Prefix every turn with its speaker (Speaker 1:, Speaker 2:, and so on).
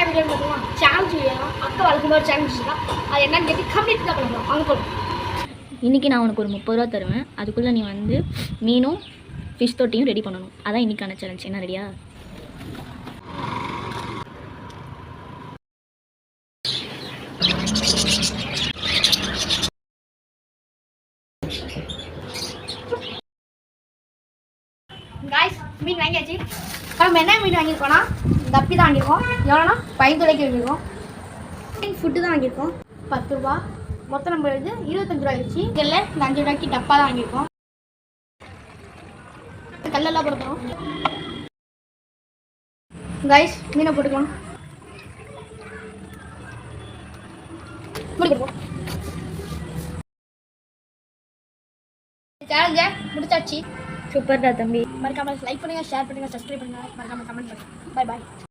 Speaker 1: Video பார்த்துக்கலாம். Challenge video அக்கா வளர்க்கும் ஒரு சேலஞ்ச் தான். அது என்னன்னு கேட்டு கம்ப்ளீட் தான் பண்ணுவோம். அவங்க போகலாம்.
Speaker 2: இன்றைக்கி நான் உனக்கு ஒரு 30 ரூபா தருவேன். அதுக்குள்ளே நீ வந்து மீனும் ஃபிஷ் தொட்டியும் ரெடி பண்ணணும். அதான் இன்றைக்கான சேலஞ்ச். என்ன ரெடியா?
Speaker 1: காய்ஸ் மீன் வாங்கியாச்சு. நம்ம என்ன மீன் வாங்கியிருக்கோம்னா தப்பி தான் வாங்கியிருக்கோம். எவ்வளோனா 5 ரூபாய்க்கு வாங்கியிருக்கோம். ஃபுட்டு தான் வாங்கியிருக்கோம் 10 ரூபா. மொத்தம் நம்ம வந்து 25 ரூபா ஆயிடுச்சு. இதில் இந்த 5 ரூபாய்க்கு டப்பா தான் வாங்கியிருக்கோம். கல்லெல்லாம் போடுறோம். காய்ஸ் மீனை போட்டுக்கலாம். சேலஞ்சை முடிச்சாச்சு.
Speaker 2: சூப்பர்டா தம்பி.
Speaker 1: மறக்காமல் லைக் பண்ணுங்கள், ஷேர் பண்ணுங்கள், சப்ஸ்கிரைப் பண்ணுங்கள், மறக்காமல் கமெண்ட் பண்ணுங்கள். Bye bye.